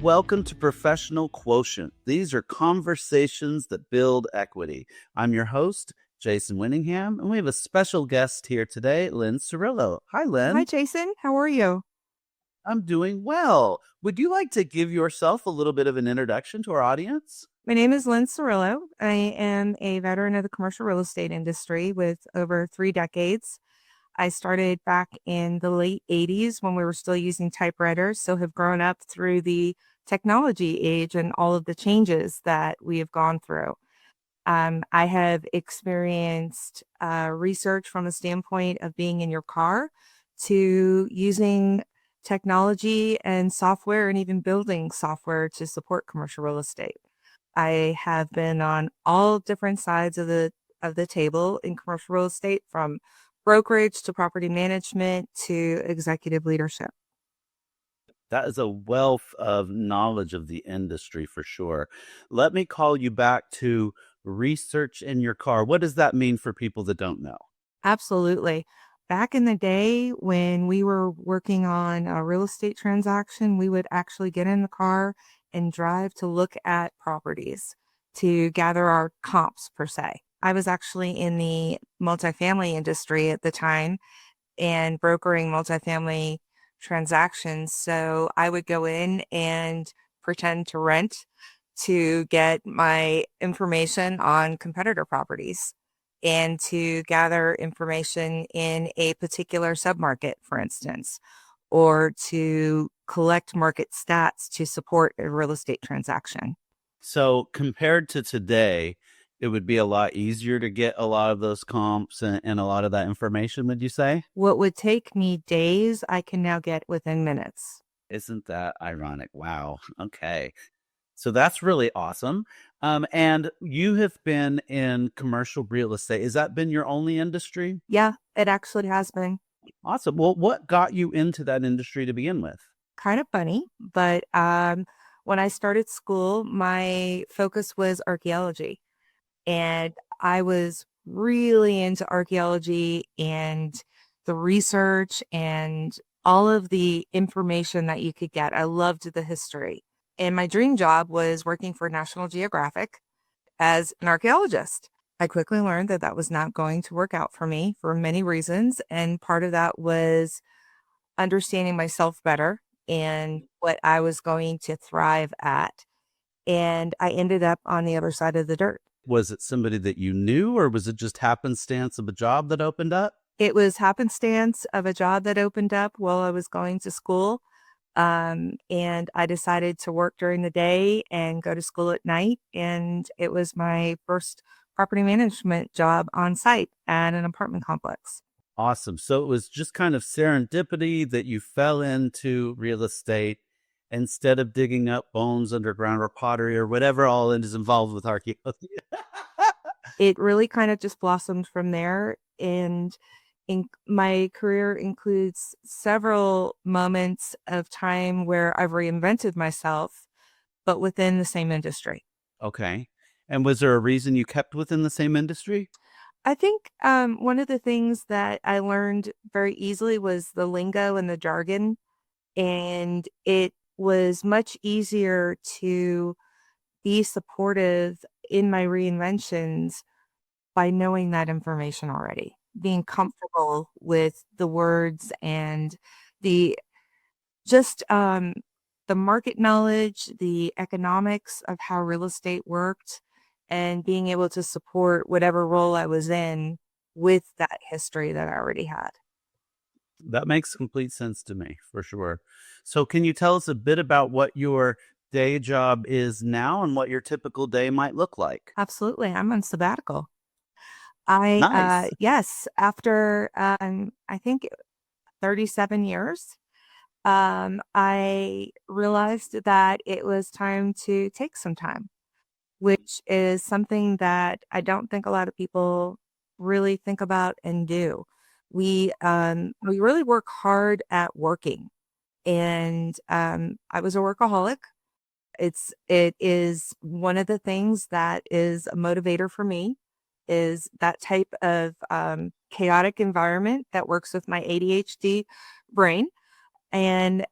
welcome to Professional Quotient. These are conversations that build equity. I'm your host, Jason Winningham, and we have a special guest here today, Lynn Cirillo. Hi, Hi, Lynn. Jason. How are you? I'm doing well. Would you like to give yourself a little bit of an introduction to our audience? My name is Lynn Cirillo. I am a veteran of the commercial real estate industry with over 3 decades. I started back in the late 80s when we were still using typewriters, so have grown up through the technology age and all of the changes that we have gone through. I have experienced research from a standpoint of being in your car to using technology and software and even building software to support commercial real estate. I have been on all different sides of the table in commercial real estate, from brokerage to property management to executive leadership. That is a wealth of knowledge of the industry for sure. Let me call you back to research in your car. What does that mean for people that don't know? Absolutely. Back in the day when we were working on a real estate transaction, we would actually get in the car and drive to look at properties to gather our comps per se. I was actually in the multifamily industry at the time and brokering multifamily transactions. So I would go in and pretend to rent to get my information on competitor properties and to gather information in a particular submarket, for instance, or to collect market stats to support a real estate transaction. So compared to today, it would be a lot easier to get a lot of those comps and a lot of that information, would you say? What would take me days, I can now get within minutes. Isn't that ironic? Wow. Okay. So that's really awesome. And you have been in commercial real estate. Has that been your only industry? Yeah, it actually has been Awesome. Well, what got you into that industry to begin with? kind of funny, but when I started school, my focus was archaeology. And I was really into archaeology and the research and all of the information that you could get. I loved the history. And my dream job was working for National Geographic as an archaeologist. I quickly learned that that was not going to work out for me for many reasons. And part of that was understanding myself better and what I was going to thrive at. And I ended up on the other side of the dirt. Was it somebody that you knew, or was it just happenstance of a job that opened up? It was happenstance of a job that opened up while I was going to school. And I decided to work during the day and go to school at night. And it was my first property management job on site at an apartment complex. Awesome. So it was just kind of serendipity that you fell into real estate instead of digging up bones underground or pottery or whatever all is involved with archaeology. It really kind of just blossomed from there. And my career includes several moments of time where I've reinvented myself, but within the same industry. Okay. And was there a reason you kept within the same industry? I think one of the things that I learned very easily was the lingo and the jargon, and it was much easier to be supportive in my reinventions by knowing that information already, being comfortable with the words and the just the market knowledge, the economics of how real estate worked, and being able to support whatever role I was in with that history that I already had. That makes complete sense to me, for sure. So can you tell us a bit about what your day job is now and what your typical day might look like? Absolutely. I'm on sabbatical. Nice. Yes, after I think 37 years, I realized that it was time to take some time, which is something that I don't think a lot of people really think about and do. We really work hard at working, and I was a workaholic. It is one of the things that is a motivator for me is that type of chaotic environment that works with my ADHD brain. And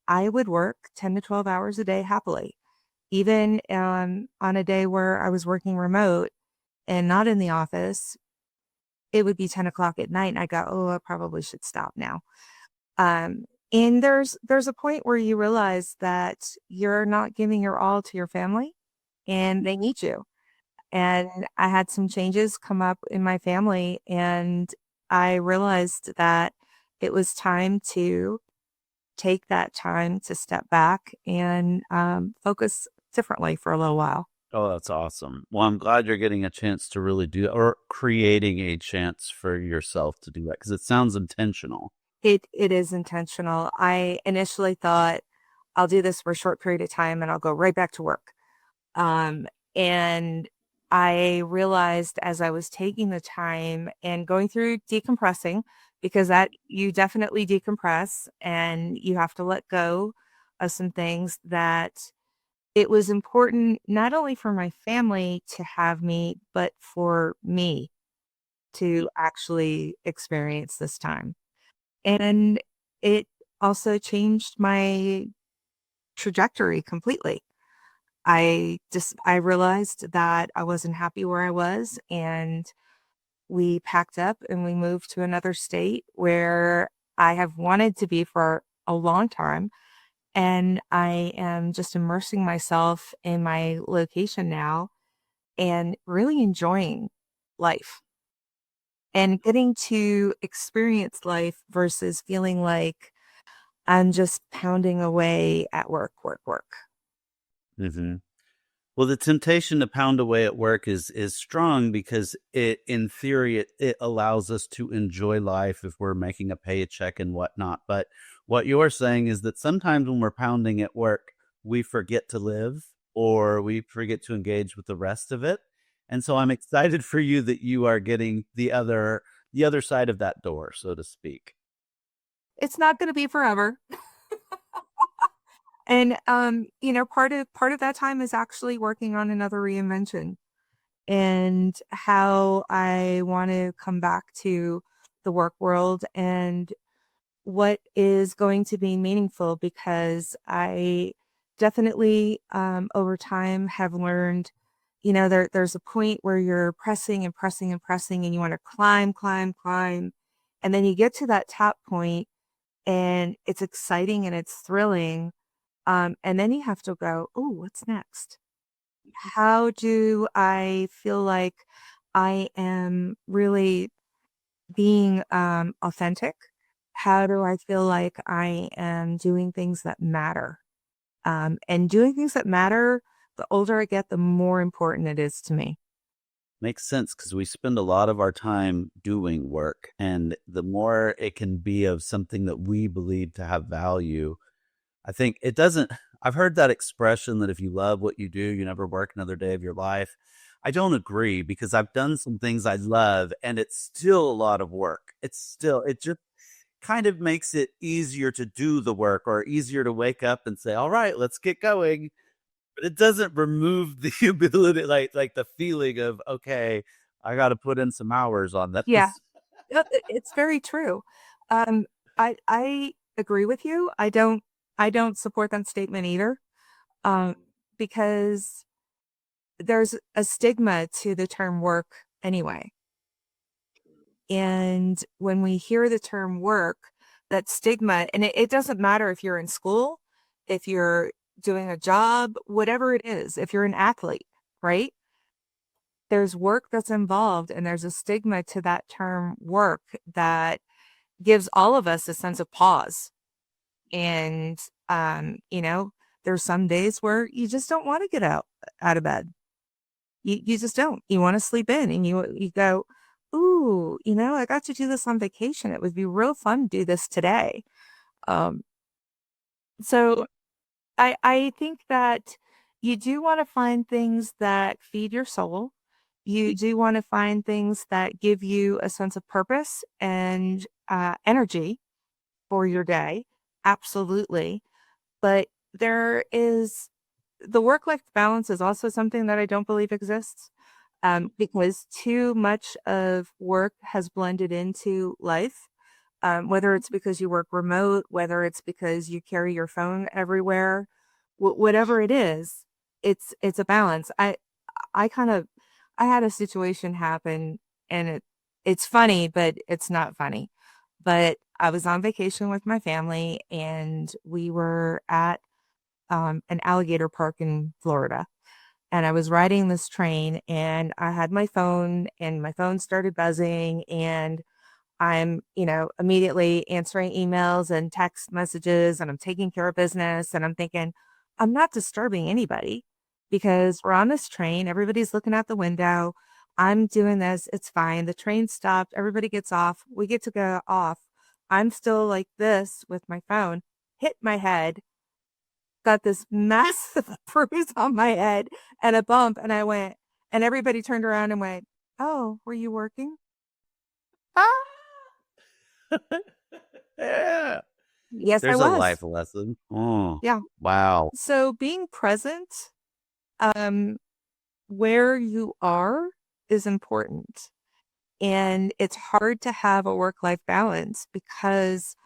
I would work 10 to 12 hours a day happily. Even on a day where I was working remote and not in the office, it would be 10 o'clock at night and I go, oh, I probably should stop now. Um, and there's a point where you realize that you're not giving your all to your family and they need you. And I had some changes come up in my family and I realized that it was time to take that time to step back and focus differently for a little while. Oh, that's awesome. Well, I'm glad you're getting a chance to really do that, or creating a chance for yourself to do that, because it sounds intentional. It is intentional. I initially thought I'll do this for a short period of time and I'll go right back to work. And I realized as I was taking the time and going through decompressing, because that you definitely decompress and you have to let go of some things, that it was important not only for my family to have me, but for me to actually experience this time. And it also changed my trajectory completely. I realized that I wasn't happy where I was and we packed up and we moved to another state where I have wanted to be for a long time. And I am just immersing myself in my location now and really enjoying life and getting to experience life versus feeling like I'm just pounding away at work, work, work. Hmm. Well, the temptation to pound away at work is strong, because in theory, it allows us to enjoy life if we're making a paycheck and whatnot. But what you're saying is that sometimes when we're pounding at work, we forget to live, or we forget to engage with the rest of it. And so I'm excited for you that you are getting the other side of that door, so to speak. It's not going to be forever. And part of that time is actually working on another reinvention and how I want to come back to the work world and what is going to be meaningful, because I definitely over time have learned, there's a point where you're pressing and pressing and pressing and you want to climb, climb, climb. And then you get to that top point and it's exciting and it's thrilling. And then you have to go, oh, what's next? How do I feel like I am really being authentic? How do I feel like I am doing things that matter? And doing things that matter, the older I get, the more important it is to me. Makes sense, because we spend a lot of our time doing work, and the more it can be of something that we believe to have value, I think it doesn't. I've heard that expression that if you love what you do, you never work another day of your life. I don't agree, because I've done some things I love and it's still a lot of work. It just kind of makes it easier to do the work, or easier to wake up and say, all right, let's get going. But it doesn't remove the ability, like the feeling of, okay, I got to put in some hours on Yeah, this. it's very true. Um, I agree with you. I don't support that statement either. Um, because there's a stigma to the term work anyway. And when we hear the term work, that stigma, and it doesn't matter if you're in school, if you're doing a job, whatever it is, if you're an athlete, right? There's work that's involved, and there's a stigma to that term work that gives all of us a sense of pause. And, um, you know, there's some days where you just don't want to get out of bed. You just don't. You wanna sleep in and you go, "Ooh, I got to do this on vacation. It would be real fun to do this today." Um, so I think that you do wanna find things that feed your soul. You do wanna find things that give you a sense of purpose and, energy for your day. Absolutely. But there is the work-life balance is also something that I don't believe exists, because too much of work has blended into life. whether it's because you work remote, whether it's because you carry your phone everywhere, whatever it is, it's a balance. I kind of I had a situation happen, and it's funny, but it's not funny. But I was on vacation with my family, and we were at an alligator park in Florida. And I was riding this train, and I had my phone, and my phone started buzzing, and I'm, immediately answering emails and text messages, and I'm taking care of business. And I'm thinking, I'm not disturbing anybody because we're on this train. Everybody's looking out the window. I'm doing this. It's fine. The train stopped. Everybody gets off. We get to go off. I'm still like this with my phone, hit my head, got this massive bruise on my head and a bump. And I went, and everybody turned around and went, "Oh, were you working?" Yeah. Yes, I There's a was. life lesson. Oh, Yeah. wow. So being present, um, where you are is important. And it's hard to have a work-life balance because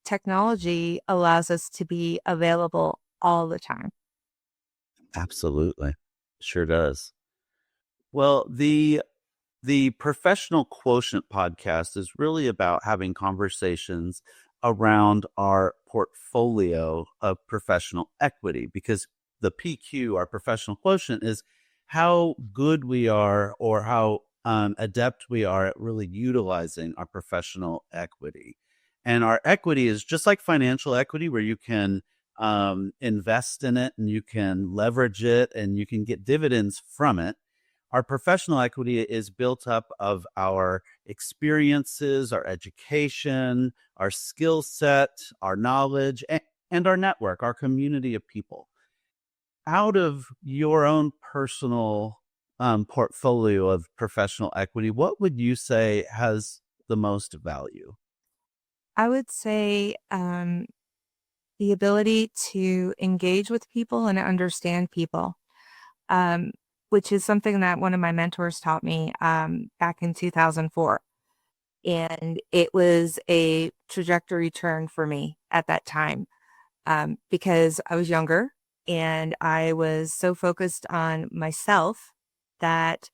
technology allows us to be available all the time. Absolutely. Sure does. Well, the Professional Quotient podcast is really about having conversations around our portfolio of professional equity because the PQ, our professional quotient, is how good we are or how adept we are at really utilizing our professional equity. And our equity is just like financial equity, where you can invest in it and you can leverage it and you can get dividends from it. Our professional equity is built up of our experiences, our education, our skill set, our knowledge, and our network, our community of people. Out of your own personal portfolio of professional equity, what would you say has the most value? I would say the ability to engage with people and understand people, um, which is something that one of my mentors taught me back in 2004. And it was a trajectory turn for me at that time because I was younger and I was so focused on myself that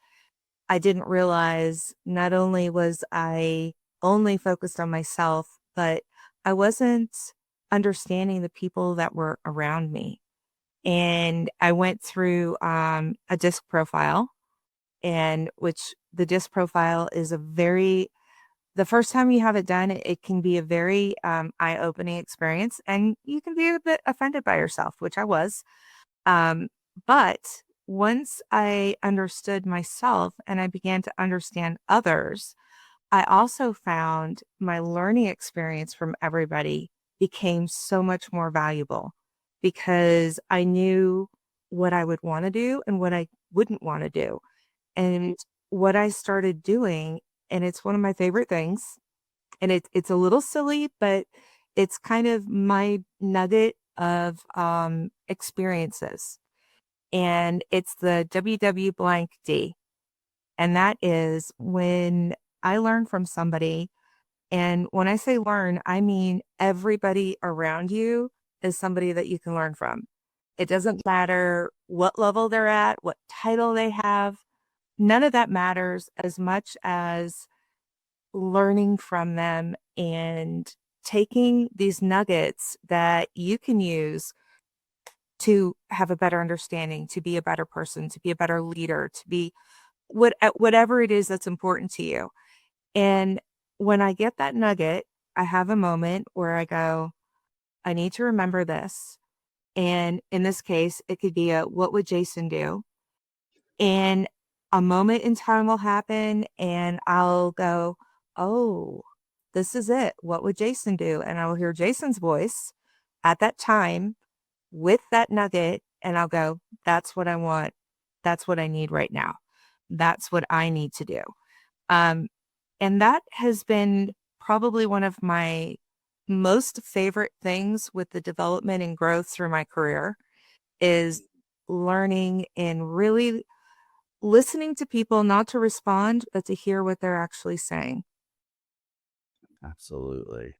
I didn't realize not only was I only focused on myself, but I wasn't understanding the people that were around me. And I went through a disc profile, and which the disc profile is a very the first time you have it done, it can be a very eye-opening experience, and you can be a bit offended by yourself, which I was. Um, but once I understood myself and I began to understand others, I also found my learning experience from everybody became so much more valuable because I knew what I would want to do and what I wouldn't want to do. And what I started doing, and it's one of my favorite things, and it's a little silly, but it's kind of my nugget of experiences. And it's the WW blank D. And that is when I learn from somebody. And when I say learn, I mean everybody around you is somebody that you can learn from. It doesn't matter what level they're at, what title they have. None of that matters as much as learning from them and taking these nuggets that you can use to have a better understanding, to be a better person, to be a better leader, to be whatever it is that's important to you. And when I get that nugget, I have a moment where I go, I need to remember this. And in this case, it could be a what would Jason do? And a moment in time will happen, and I'll go, oh, this is it. What would Jason do? And I will hear Jason's voice at that time with that nugget, and I'll go, that's what I want. That's what I need right now. That's what I need to do. Um, and that has been probably one of my most favorite things with the development and growth through my career is learning and really listening to people, not to respond, but to hear what they're actually saying. Absolutely.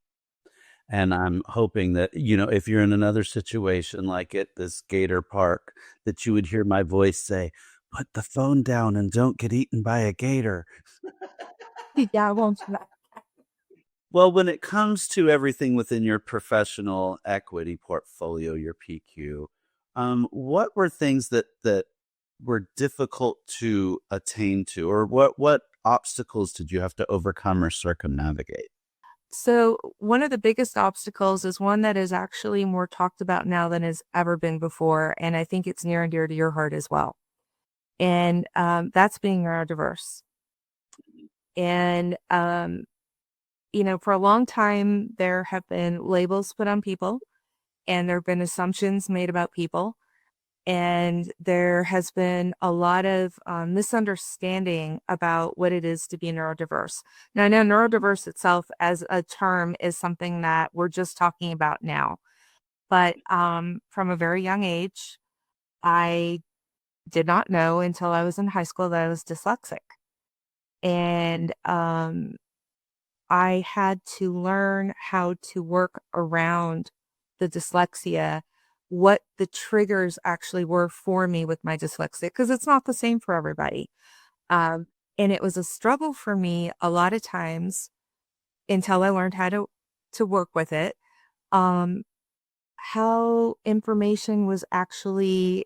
And I'm hoping that, if you're in another situation like at this gator park, that you would hear my voice say, "Put the phone down and don't get eaten by a gator." Yeah, I won't. Well, when it comes to everything within your professional equity portfolio, your PQ, what were things that were difficult to attain to, or what obstacles did you have to overcome or circumnavigate? So, one of the biggest obstacles is one that is actually more talked about now than has ever been before. And I think it's near and dear to your heart as well. And that's being neurodiverse. And, for a long time, there have been labels put on people, and there have been assumptions made about people. And there has been a lot of misunderstanding about what it is to be neurodiverse. Now, I know neurodiverse itself as a term is something that we're just talking about now. But from a very young age, I did not know until I was in high school that I was dyslexic. And I had to learn how to work around the dyslexia, what the triggers actually were for me with my dyslexia, because it's not the same for everybody. Um, and it was a struggle for me a lot of times until I learned how to work with it. Um, how information was actually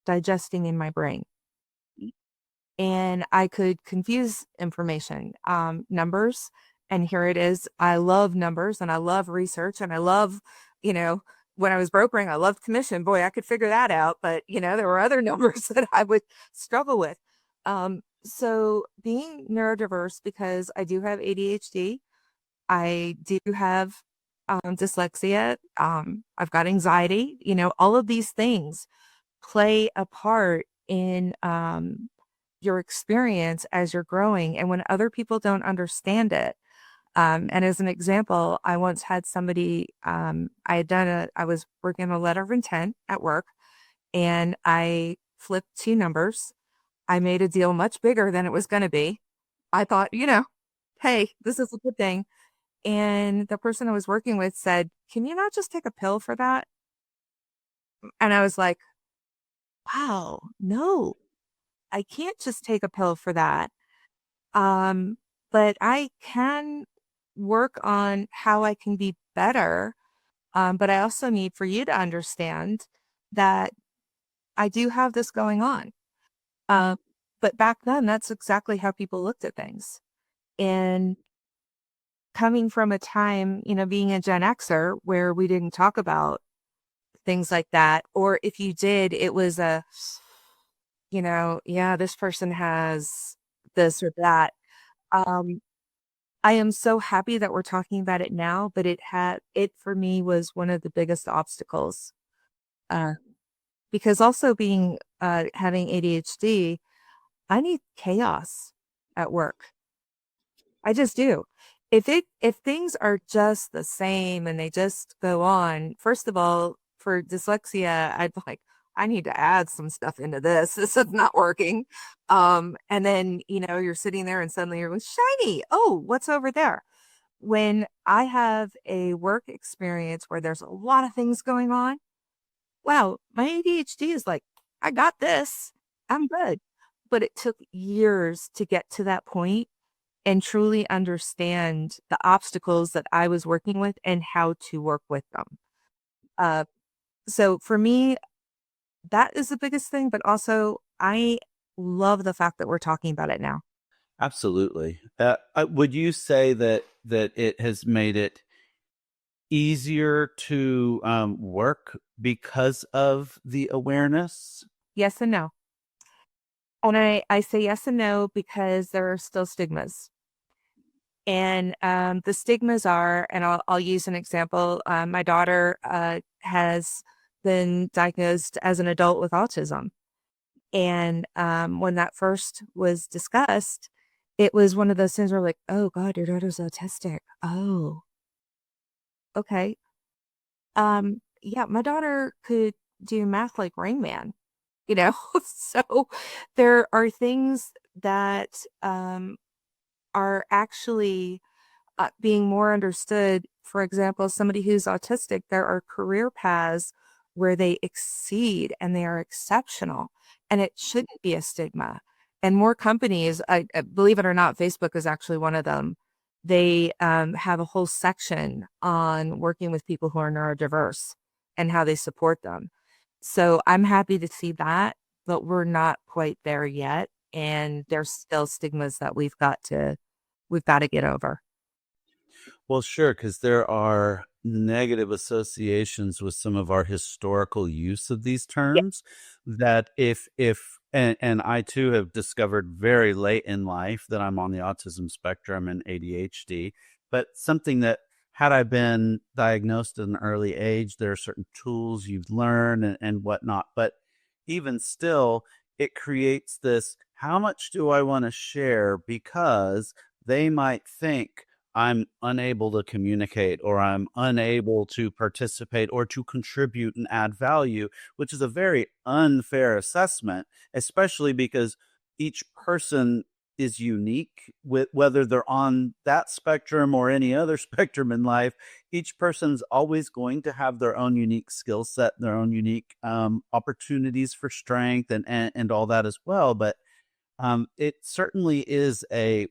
digesting in my brain. And I could confuse information, numbers. And here it is. I love numbers and I love research and I love, you know, when I was brokering, I loved commission. Boy, I could figure that out. But, there were other numbers that I would struggle with. So being neurodiverse, because I do have ADHD, I do have dyslexia, I've got anxiety, all of these things play a part in your experience as you're growing. And when other people don't understand it, and as an example, I once had somebody, I was working on a letter of intent at work and I flipped two numbers. I made a deal much bigger than it was going to be. I thought, hey, this is a good thing. And the person I was working with said, "Can you not just take a pill for that?" And I was like, wow, no, I can't just take a pill for that. Um, but I can work on how I can be better. But I also need for you to understand that I do have this going on. Uh, but back then, that's exactly how people looked at things. And coming from a time, being a Gen Xer where we didn't talk about things like that, or if you did, it was yeah, this person has this or that. Um, I am so happy that we're talking about it now, but it for me was one of the biggest obstacles. Uh, because also being having ADHD, I need chaos at work. I just do. If things are just the same and they just go on, first of all, for dyslexia, I'd like, I need to add some stuff into this. This is not working. And then, you're sitting there and suddenly you're going, shiny. Oh, what's over there? When I have a work experience where there's a lot of things going on, wow, my ADHD is like, I got this. I'm good. But it took years to get to that point and truly understand the obstacles that I was working with and how to work with them. Uh, so for me, that is the biggest thing, but also I love the fact that we're talking about it now. Absolutely. Would you say that it has made it easier to work because of the awareness? Yes and no. And I say yes and no because there are still stigmas. And the stigmas are, and I'll use an example. My daughter has been diagnosed as an adult with autism. And when that first was discussed, it was one of those things where like, oh God, your daughter's autistic. Oh, okay. Yeah, my daughter could do math like Rain Man, you know? So there are things that are actually being more understood. For example, somebody who's autistic, there are career paths where they exceed and they are exceptional, and it shouldn't be a stigma. And more companies, I believe it or not, Facebook is actually one of them. They have a whole section on working with people who are neurodiverse and how they support them. So I'm happy to see that, but we're not quite there yet. And there's still stigmas that we've got to get over. Well, sure, because there are negative associations with some of our historical use of these Yeah. terms that if and I too have discovered very late in life that I'm on the autism spectrum and ADHD, but something that had I been diagnosed at an early age, there are certain tools you've learned and whatnot. But even still, it creates this, how much do I want to share? Because they might think I'm unable to communicate or I'm unable to participate or to contribute and add value, which is a very unfair assessment, especially because each person is unique with whether they're on that spectrum or any other spectrum in life. Each person's always going to have their own unique skill set, their own unique opportunities for strength and all that as well. But it certainly is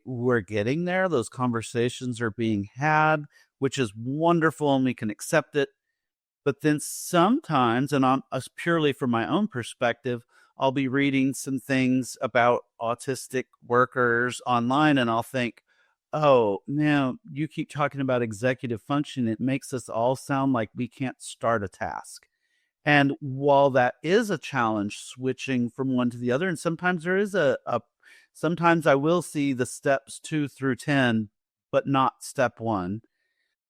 we're getting there. Those conversations are being had, which is wonderful, and we can accept it. But then sometimes, and I'm purely from my own perspective, I'll be reading some things about autistic workers online, and I'll think, oh, now you keep talking about executive function. It makes us all sound like we can't start a task. And while that is a challenge switching from one to the other, and sometimes there is sometimes I will see the steps 2 through 10, but not step one.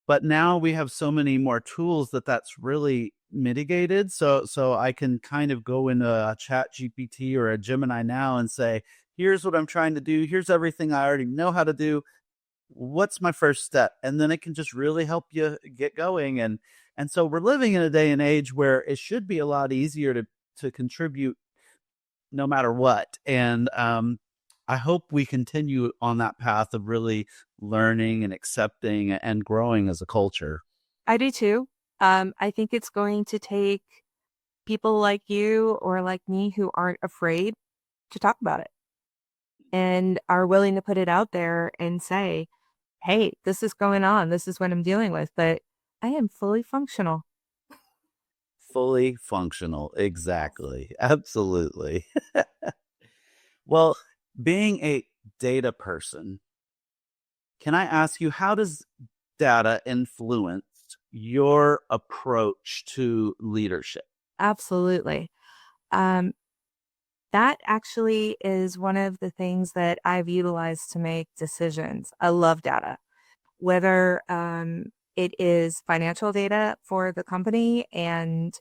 But now we have so many more tools that's really mitigated. So I can kind of go into a chat GPT or a Gemini now and say, here's what I'm trying to do. Here's everything I already know how to do. What's my first step? And then it can just really help you get going. And so we're living in a day and age where it should be a lot easier to contribute no matter what. And I hope we continue on that path of really learning and accepting and growing as a culture. I do too. I think it's going to take people like you or like me who aren't afraid to talk about it and are willing to put it out there and say, hey, this is going on. This is what I'm dealing with, but I am fully functional. Fully functional. Exactly. Absolutely. Well, being a data person, can I ask you, how does data influence your approach to leadership? Absolutely. Um, that actually is one of the things that I've utilized to make decisions. I love data, whether it is financial data for the company and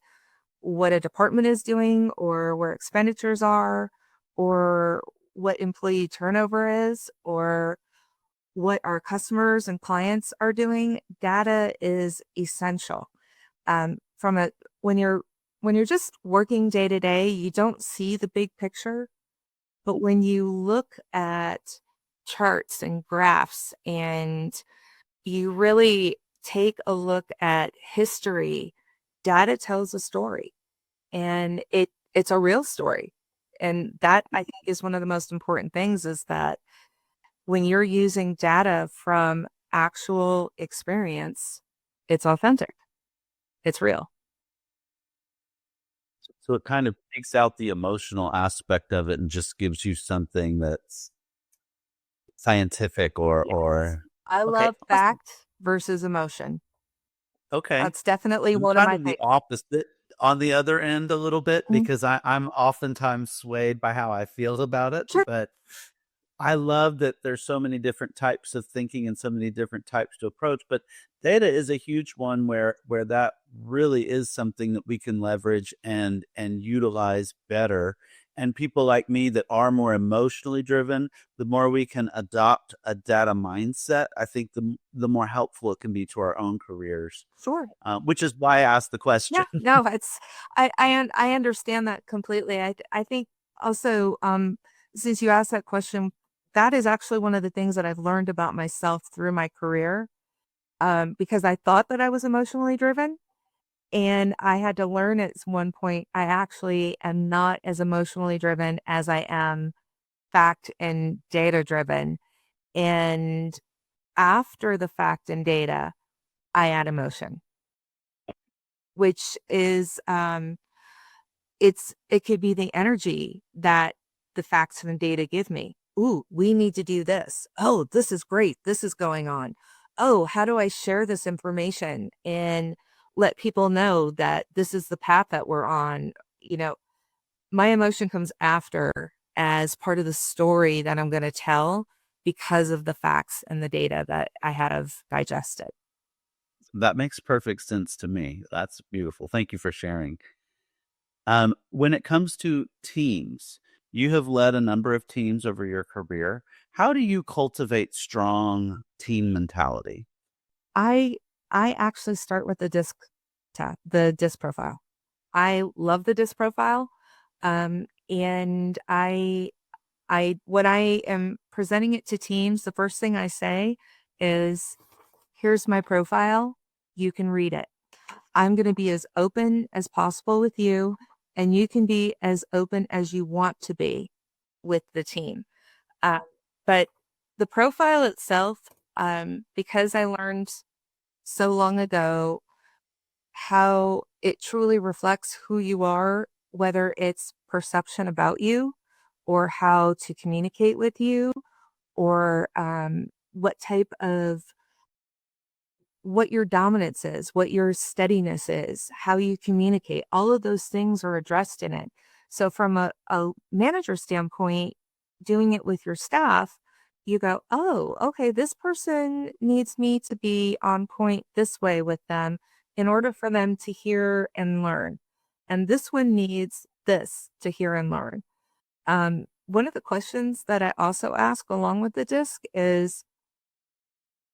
what a department is doing, or where expenditures are, or what employee turnover is, or what our customers and clients are doing. Data is essential. From a when you're just working day to day, you don't see the big picture. But when you look at charts and graphs and you really take a look at history, data tells a story, and it's a real story. And that, I think, is one of the most important things, is that when you're using data from actual experience, it's authentic. It's real. So it kind of takes out the emotional aspect of it and just gives you something that's scientific Yes. or I okay, love awesome. fact versus emotion. Okay. That's definitely I'm one of kind my of the things. opposite on the other end a little bit Mhm. because I'm oftentimes swayed by how I feel about it. Sure. But I love that there's so many different types of thinking and so many different types to approach, but data is a huge one where that really is something that we can leverage and utilize better. And people like me that are more emotionally driven, the more we can adopt a data mindset, I think the more helpful it can be to our own careers. Sure. Which is why I asked the question. Yeah. No, it's I understand that completely. I think also, since you asked that question, that is actually one of the things that I've learned about myself through my career, because I thought that I was emotionally driven. And I had to learn at one point, I actually am not as emotionally driven as I am fact and data driven. And after the fact and data, I add emotion, which is it could be the energy that the facts and data give me. Ooh, we need to do this. Oh, this is great. This is going on. Oh, how do I share this information and let people know that this is the path that we're on? You know, my emotion comes after as part of the story that I'm going to tell because of the facts and the data that I have digested. That makes perfect sense to me. That's beautiful. Thank you for sharing. When it comes to teams, you have led a number of teams over your career. How do you cultivate strong team mentality? I I actually start with the disc profile. I love the disc profile. And I when I am presenting it to teams, the first thing I say is, here's my profile. You can read it. I'm going to be as open as possible with you, and you can be as open as you want to be with the team. Uh, but the profile itself, because I learned so long ago how it truly reflects who you are, whether it's perception about you or how to communicate with you or what type of what your dominance is, what your steadiness is, how you communicate. All of those things are addressed in it. So, from a manager standpoint, doing it with your staff, you go, oh, okay, this person needs me to be on point this way with them in order for them to hear and learn. And this one needs this to hear and learn. One of the questions that I also ask along with the disc is,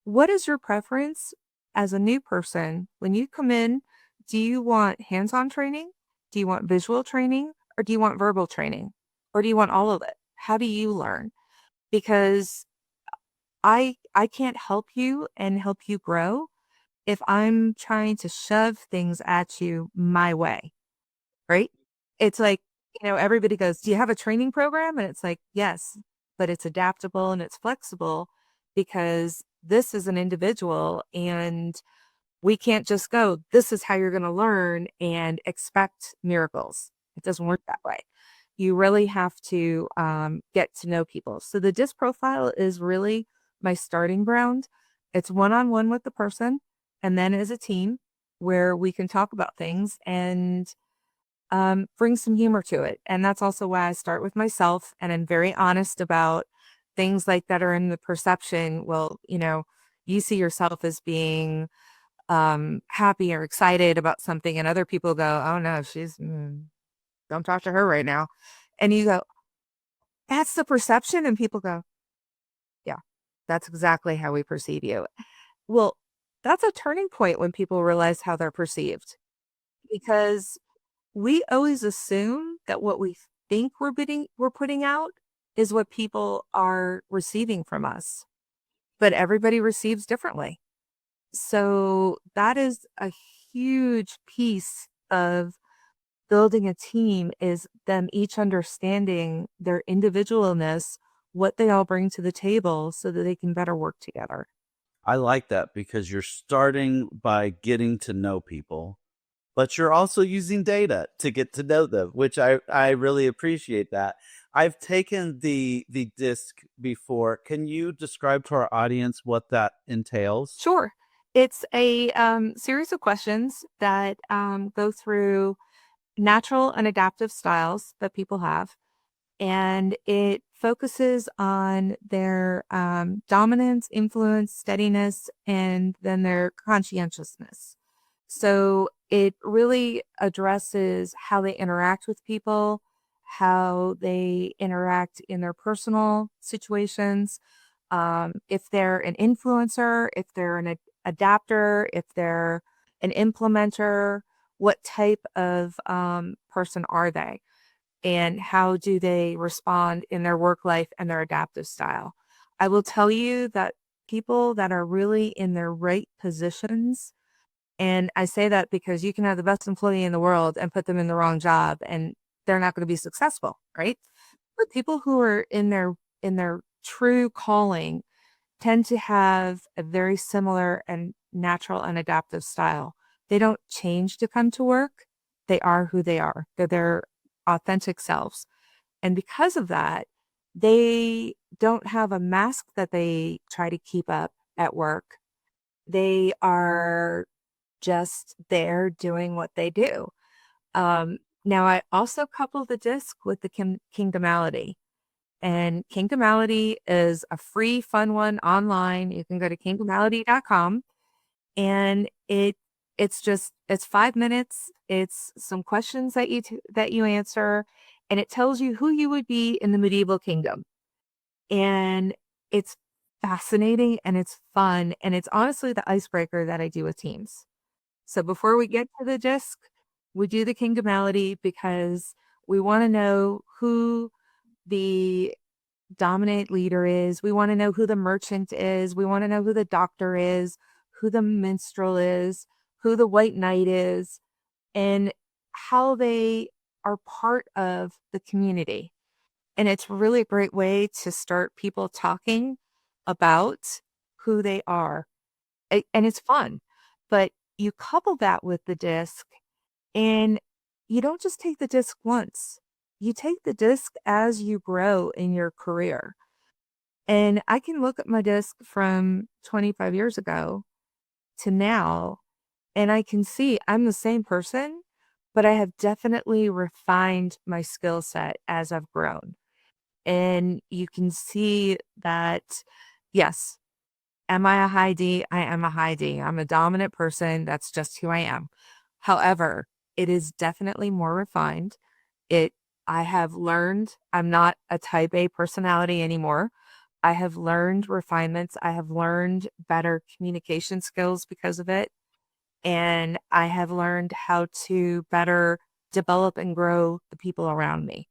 what is your preference as a new person? When you come in, do you want hands-on training? Do you want visual training? Or do you want verbal training? Or do you want all of it? How do you learn? Because I can't help you and help you grow if I'm trying to shove things at you my way, right? It's like, everybody goes, "Do you have a training program?" And it's like, "Yes, but it's adaptable and it's flexible because this is an individual and we can't just go, this is how you're going to learn and expect miracles." It doesn't work that way. You really have to get to know people. So the disc profile is really my starting ground. It's one-on-one with the person and then as a team where we can talk about things and bring some humor to it. And that's also why I start with myself and I'm very honest about things like that are in the perception. Well, you see yourself as being happy or excited about something, and other people go, oh no, don't talk to her right now. And you go, that's the perception. And people go, yeah, that's exactly how we perceive you. Well, that's a turning point when people realize how they're perceived because we always assume that what we think we're putting out is what people are receiving from us, but everybody receives differently. So that is a huge piece of building a team is them each understanding their individualness, what they all bring to the table so that they can better work together. I like that because you're starting by getting to know people, but you're also using data to get to know them, which I really appreciate that. I've taken the disc before. Can you describe to our audience what that entails? Sure. It's a series of questions that go through natural and adaptive styles that people have. And it focuses on their dominance, influence, steadiness, and then their conscientiousness. So it really addresses how they interact with people, how they interact in their personal situations, if they're an influencer, if they're an adapter, if they're an implementer, what type of person are they? and how do they respond in their work life and their adaptive style. I will tell you that people that are really in their right positions, and I say that because you can have the best employee in the world and put them in the wrong job and they're not going to be successful, right? But people who are in their true calling tend to have a very similar and natural and adaptive style. They don't change to come to work. They are who they are. They're their authentic selves. And because of that, they don't have a mask that they try to keep up at work. They are just there doing what they do. Now, I also couple the disc with the kingdomality. And Kingdomality is a free, fun one online. You can go to kingdomality.com and it's 5 minutes. It's some questions that that you answer, and it tells you who you would be in the medieval kingdom. And it's fascinating and it's fun. And it's honestly the icebreaker that I do with teams. So before we get to the disc, we do the kingdomality because we want to know who the dominant leader is. We want to know who the merchant is. We want to know who the doctor is, who the minstrel is, who the white knight is, and how they are part of the community. And it's really a great way to start people talking about who they are. And it's fun. But you couple that with the disc, and you don't just take the disc once. You take the disc as you grow in your career. And I can look at my disc from 25 years ago to now, and I can see I'm the same person, but I have definitely refined my skill set as I've grown. And you can see that, yes, am I a high D? I am a high D. I'm a dominant person. That's just who I am. However, it is definitely more refined. It, I have learned I'm not a type A personality anymore. I have learned refinements. I have learned better communication skills because of it. And I have learned how to better develop and grow the people around me.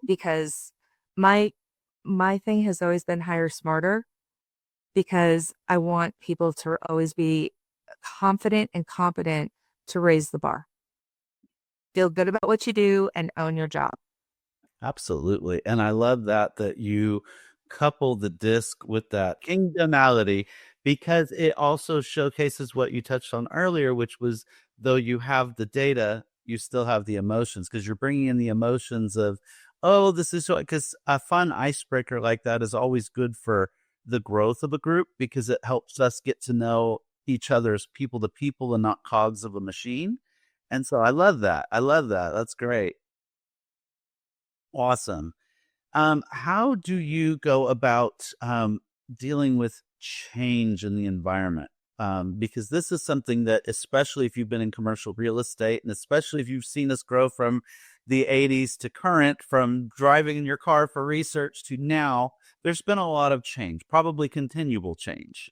Because my my thing has always been hire smarter because I want people to always be confident and competent to raise the bar. Feel good about what you do and own your job. Absolutely. And I love that you couple the disc with that kingdomality because it also showcases what you touched on earlier, which was though you have the data, you still have the emotions because you're bringing in the emotions of, oh, this is because a fun icebreaker like that is always good for the growth of a group because it helps us get to know each other's people to people and not cogs of a machine. And so I love that. I love that. That's great. Awesome. How do you go about dealing with change in the environment? Because this is something that, especially if you've been in commercial real estate, and especially if you've seen us grow from the 80s to current, from driving in your car for research to now, there's been a lot of change, probably continual change.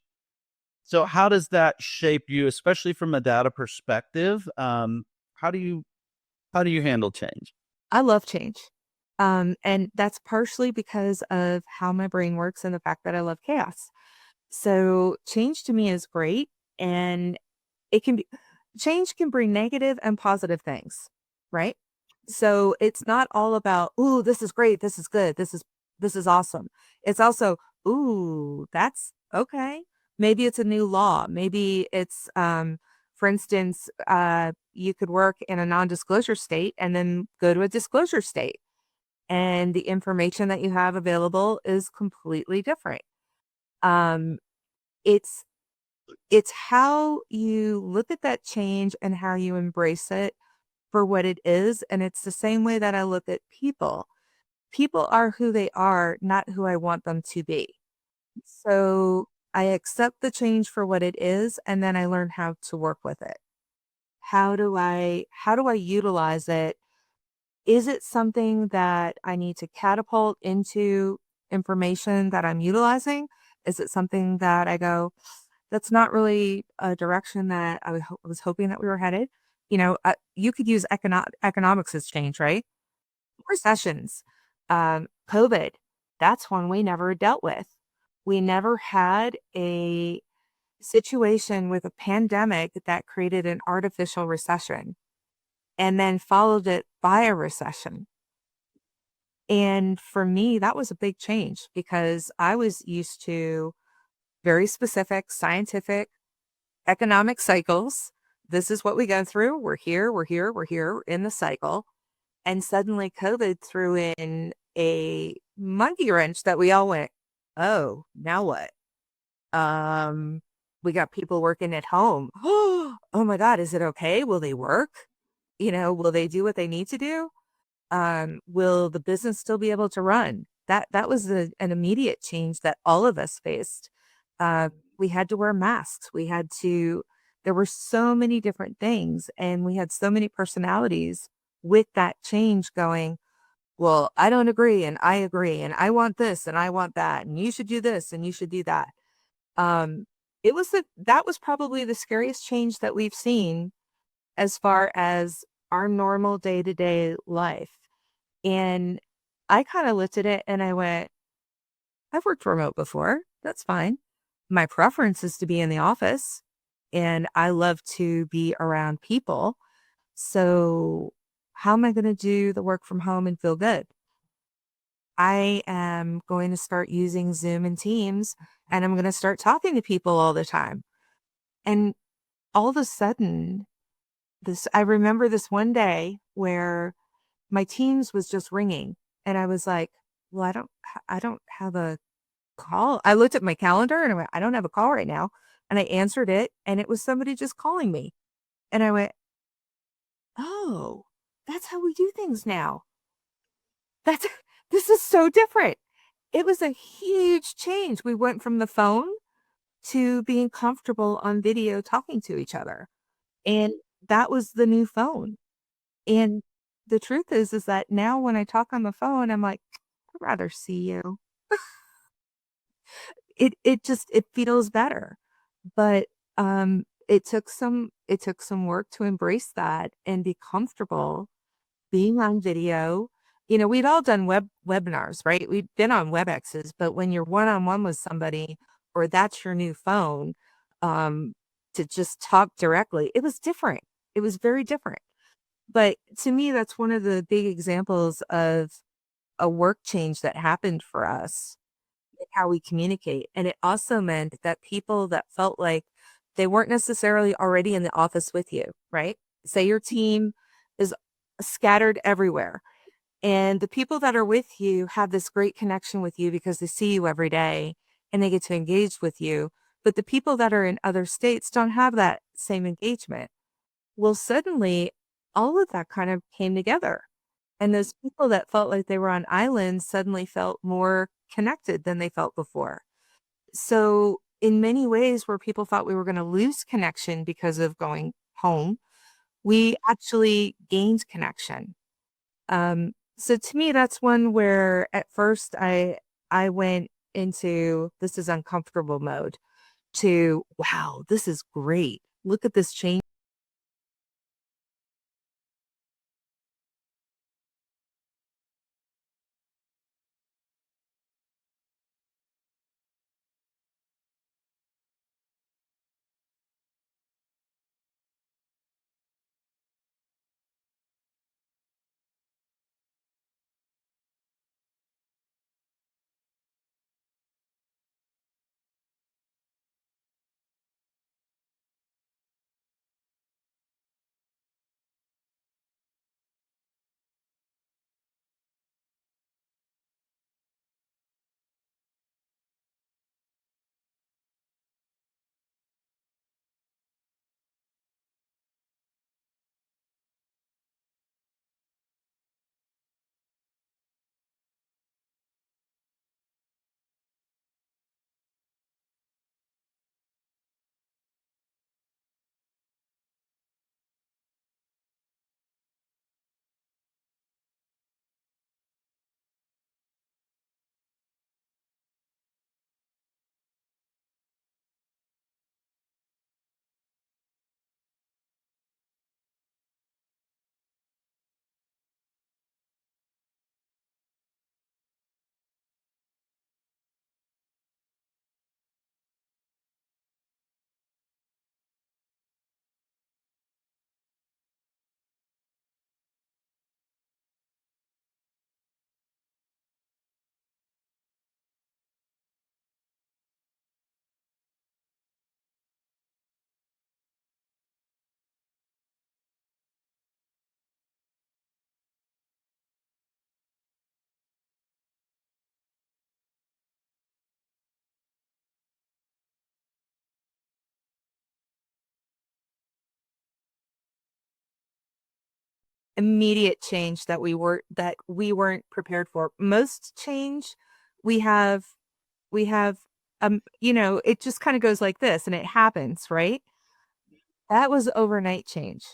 So, how does that shape you, especially from a data perspective? How do you handle change? I love change. And that's partially because of how my brain works and the fact that I love chaos. So change to me is great. And it can be change can bring negative and positive things, right? So it's not all about, ooh, this is great, this is good, this is awesome. It's also, ooh, that's okay. Maybe it's a new law. Maybe it's for instance, you could work in a non-disclosure state and then go to a disclosure state. And the information that you have available is completely different. Um, it's it's how you look at that change and how you embrace it for what it is, and it's the same way that I look at people. People are who they are, not who I want them to be. So I accept the change for what it is, and then I learn how to work with it. How do I utilize it? Is it something that I need to catapult into information that I'm utilizing? Is it something that I go, that's not really a direction that I was hoping that we were headed? You know, you could use economics as change, right? Recessions, COVID, that's one we never dealt with. We never had a situation with a pandemic that created an artificial recession and then followed it by a recession. And for me, that was a big change because I was used to very specific scientific economic cycles. This is what we go through. We're here, we're here, we're here in the cycle. And suddenly COVID threw in a monkey wrench that we all went, oh, now what? Um, we got people working at home. Oh my God, is it okay? Will they work? Will they do what they need to do? Will the business still be able to run? That was an immediate change that all of us faced. We had to wear masks. There were so many different things, and we had so many personalities with that change going, well, I don't agree, and I agree, and I want this, and I want that, and you should do this, and you should do that. Um, that was probably the scariest change that we've seen as far as our normal day to day life. And I kind of looked at it and I went, I've worked remote before. That's fine. My preference is to be in the office and I love to be around people. So, how am I going to do the work from home and feel good? I am going to start using Zoom and Teams and I'm going to start talking to people all the time. And all of a sudden, I remember this one day where my Teams was just ringing and I was like, well, I don't have a call. I looked at my calendar and I went, I don't have a call right now. And I answered it and it was somebody just calling me. And I went, oh, that's how we do things now. That's, this is so different. It was a huge change. We went from the phone to being comfortable on video talking to each other. And that was the new phone. And the truth is that now when I talk on the phone, I'm like, I'd rather see you. It feels better. But it took some work to embrace that and be comfortable being on video. We'd all done webinars, right? We'd been on WebExes, but when you're one on one with somebody or that's your new phone, um, to just talk directly, it was different. It was very different. But to me, that's one of the big examples of a work change that happened for us in how we communicate. And it also meant that people that felt like they weren't necessarily already in the office with you, right? Say your team is scattered everywhere and the people that are with you have this great connection with you because they see you every day and they get to engage with you. But the people that are in other states don't have that same engagement. Well, suddenly all of that kind of came together. And those people that felt like they were on islands suddenly felt more connected than they felt before. So, in many ways, where people thought we were going to lose connection because of going home, we actually gained connection. So to me, that's one where at first I went into this is uncomfortable mode to wow, this is great. Look at this change. immediate change that we weren't prepared for. Most change we have we have it just kind of goes like this and it happens, right? That was overnight change.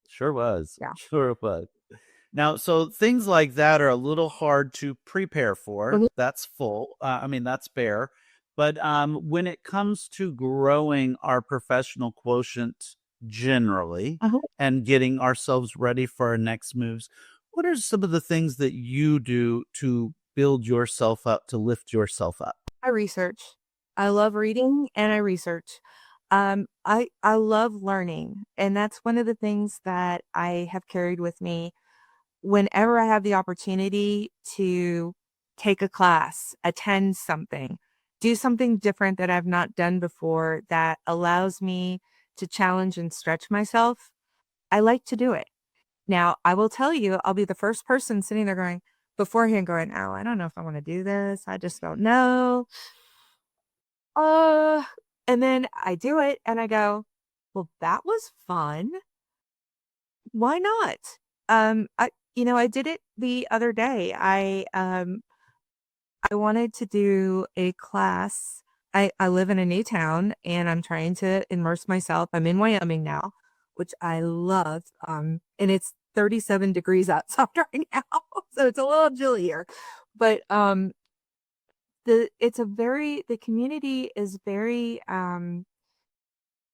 Sure was. Yeah. Sure was. Now, so things like that are a little hard to prepare for. Mhm. That's that's fair. But when it comes to growing our professional quotient generally Uh-huh. and getting ourselves ready for our next moves, what are some of the things that you do to build yourself up, to lift yourself up? I research. I love reading and I research. I love learning, and that's one of the things that I have carried with me whenever I have the opportunity to take a class, attend something, do something different that I've not done before that allows me to challenge and stretch myself. I like to do it. Now, I will tell you, I'll be the first person sitting there going beforehand going, "Oh, I don't know if I want to do this. I just don't know." Uh, and then I do it and I go, "Well, that was fun. Why not?" I did it the other day. I wanted to do a class. I live in a new town and I'm trying to immerse myself. I'm in Wyoming now, which I love. And it's 37 degrees outside right now. So it's a little chillier. But the community is very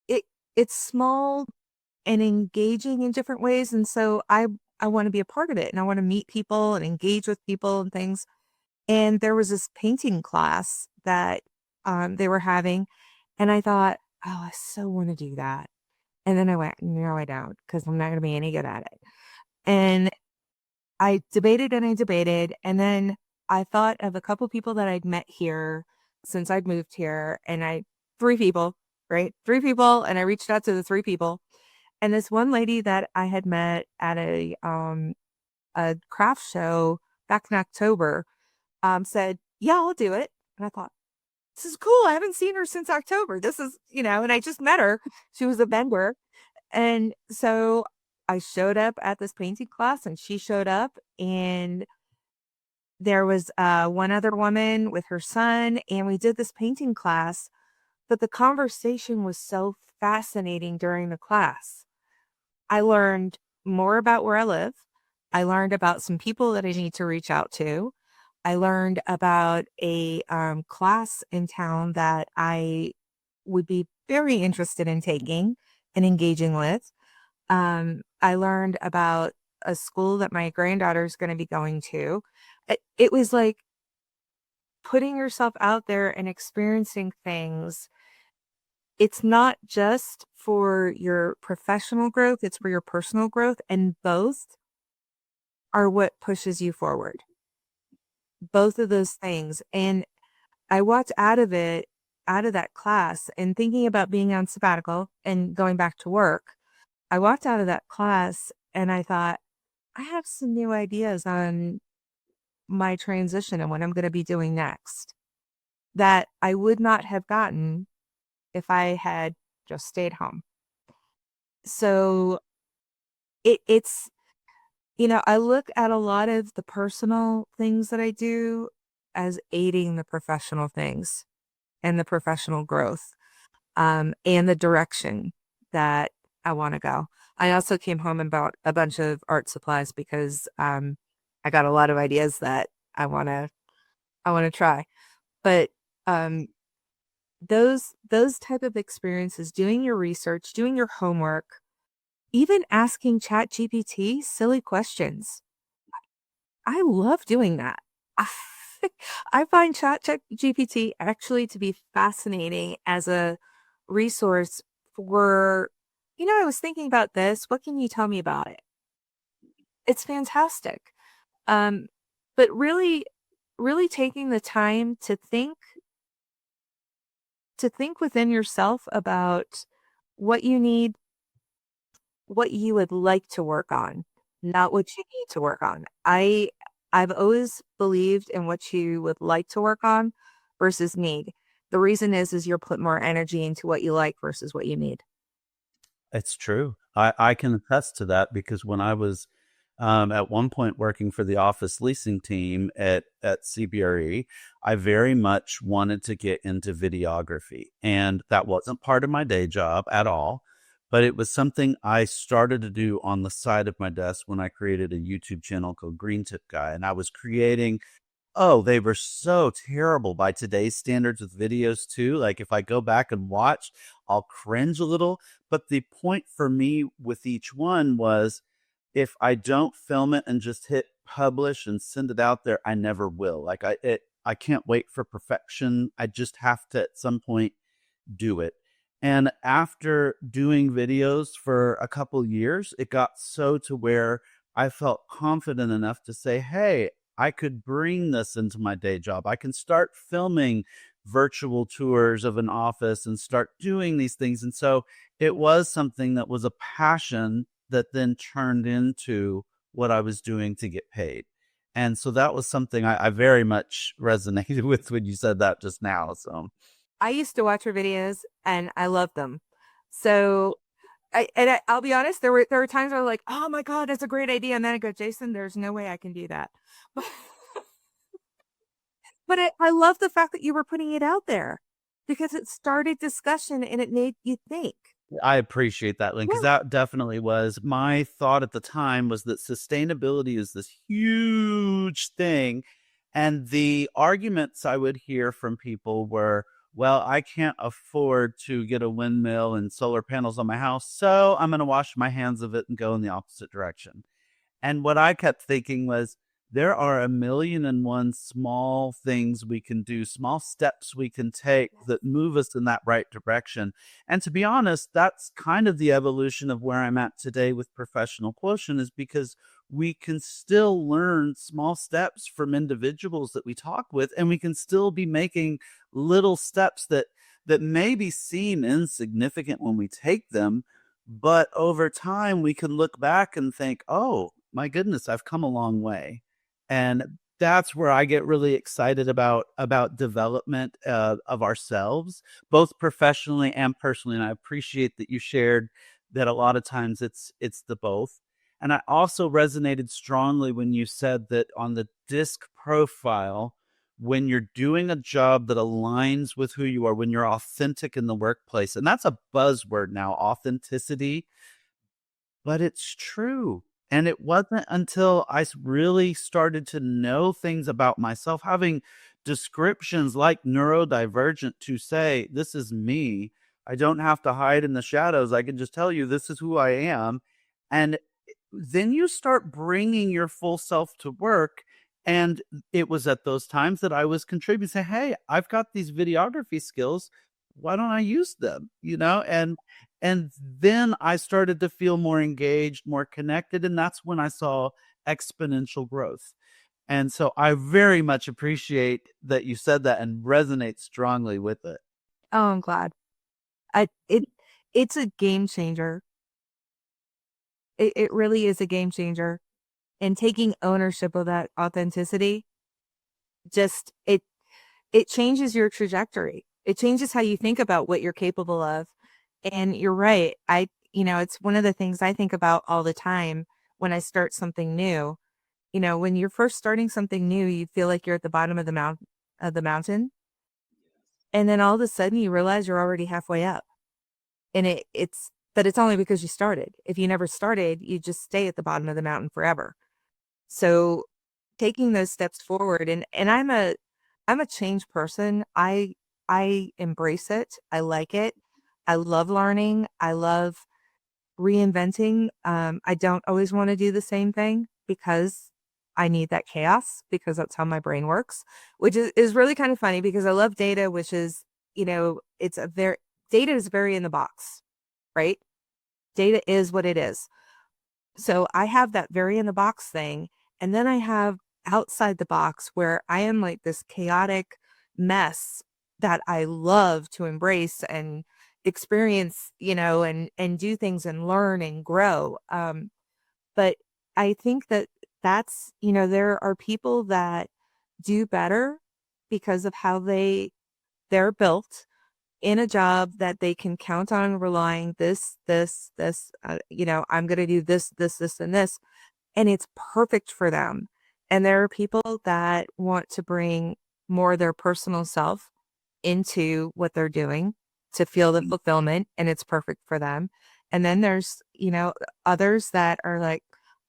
it it's small and engaging in different ways. And so I want to be a part of it and I want to meet people and engage with people and things. And there was this painting class that they were having, and I thought, oh, I so want to do that. And then I went, no, I don't, because I'm not going to be any good at it. And I debated and I debated, and then I thought of a couple people that I'd met here since I'd moved here, and three people, right? Three people, and I reached out to the three people. And this one lady that I had met at a craft show back in October said, "Yeah, I'll do it." And I thought, this is cool. I haven't seen her since October. This is, and I just met her. She was a vendor. And so I showed up at this painting class and she showed up and there was one other woman with her son and we did this painting class, but the conversation was so fascinating during the class. I learned more about where I live. I learned about some people that I need to reach out to. I learned about a class in town that I would be very interested in taking and engaging with. I learned about a school that my granddaughter is going to be going to. It was like putting yourself out there and experiencing things. It's not just for your professional growth, it's for your personal growth, and both are what pushes you forward. Both of those things. And I walked out of that class and thinking about being on sabbatical and going back to work. I walked out of that class and I thought, I have some new ideas on my transition and what I'm going to be doing next that I would not have gotten if I had just stayed home. So it's, I look at a lot of the personal things that I do as aiding the professional things and the professional growth, and the direction that I want to go. I also came home and bought a bunch of art supplies because I got a lot of ideas that I want to try. But um, those type of experiences, doing your research, doing your homework, even asking Chat GPT silly questions. I love doing that. I find Chat GPT actually to be fascinating as a resource for, I was thinking about this. What can you tell me about it? It's fantastic. Um, but really, really taking the time to think within yourself about what you need, what you would like to work on, not what you need to work on. I've always believed in what you would like to work on versus need. The reason is you'll put more energy into what you like versus what you need. It's true. I can attest to that because when I was at one point working for the office leasing team at CBRE, I very much wanted to get into videography. And that wasn't part of my day job at all, but it was something I started to do on the side of my desk when I created a YouTube channel called Green Tip Guy. And I was creating. Oh, they were so terrible by today's standards with videos too. Like if I go back and watch, I'll cringe a little. But the point for me with each one was if I don't film it and just hit publish and send it out there, I never will. I can't wait for perfection. I just have to at some point do it. And after doing videos for a couple years, it got so to where I felt confident enough to say, hey, I could bring this into my day job. I can start filming virtual tours of an office and start doing these things. And so it was something that was a passion that then turned into what I was doing to get paid. And so that was something I very much resonated with when you said that just now. So I used to watch her videos and I loved them. So I'll be honest, there were times where I was like, oh my God, that's a great idea. And then I go, Jason, there's no way I can do that. But, I love the fact that you were putting it out there because it started discussion and it made you think. I appreciate that, Lynn, because Yeah. that definitely was my thought at the time was that sustainability is this huge thing. And the arguments I would hear from people were, well, I can't afford to get a windmill and solar panels on my house, so I'm going to wash my hands of it and go in the opposite direction. And what I kept thinking was, there are a million and one small things we can do, small steps we can take that move us in that right direction. And to be honest, that's kind of the evolution of where I'm at today with Professional Quotient, is because we can still learn small steps from individuals that we talk with, and we can still be making little steps that maybe seem insignificant when we take them, but over time we can look back and think, oh my goodness, I've come a long way. And that's where I get really excited about development of ourselves, both professionally and personally. And I appreciate that you shared that a lot of times it's the both. And I also resonated strongly when you said that on the disc profile, when you're doing a job that aligns with who you are, when you're authentic in the workplace, and that's a buzzword now, authenticity, but it's true. And it wasn't until really started to know things about myself, having descriptions like neurodivergent to say, this is me. I don't have to hide in the shadows. I can just tell you, this is who I am. And then you start bringing your full self to work. And it was at those times that I was contributing, say, hey, I've got these videography skills. Why don't I use them? And then I started to feel more engaged, more connected. And that's when I saw exponential growth. And so I very much appreciate that you said that and resonate strongly with it. Oh, I'm glad. I it it's a game changer. It really is a game changer. And taking ownership of that authenticity, just it changes your trajectory. It changes how you think about what you're capable of. And you're right. It's one of the things I think about all the time when I start something new. When you're first starting something new, you feel like you're at the bottom of the mountain. And then all of a sudden you realize you're already halfway up. And but it's only because you started. If you never started, you just stay at the bottom of the mountain forever. So taking those steps forward, and I'm a change person. I embrace it. I like it. I love learning. I love reinventing. I don't always want to do the same thing because I need that chaos because that's how my brain works, which is really kind of funny because I love data, which is, data is very in the box, right? Data is what it is. So I have that very in the box thing. And then I have outside the box where I am like this chaotic mess that I love to embrace and experience, and do things and learn and grow. But I think that there are people that do better because of how they're built. in a job that they can count on relying this, I'm going to do this, and this, and it's perfect for them. And there are people that want to bring more of their personal self into what they're doing to feel the fulfillment, and it's perfect for them. And then there's, others that are like,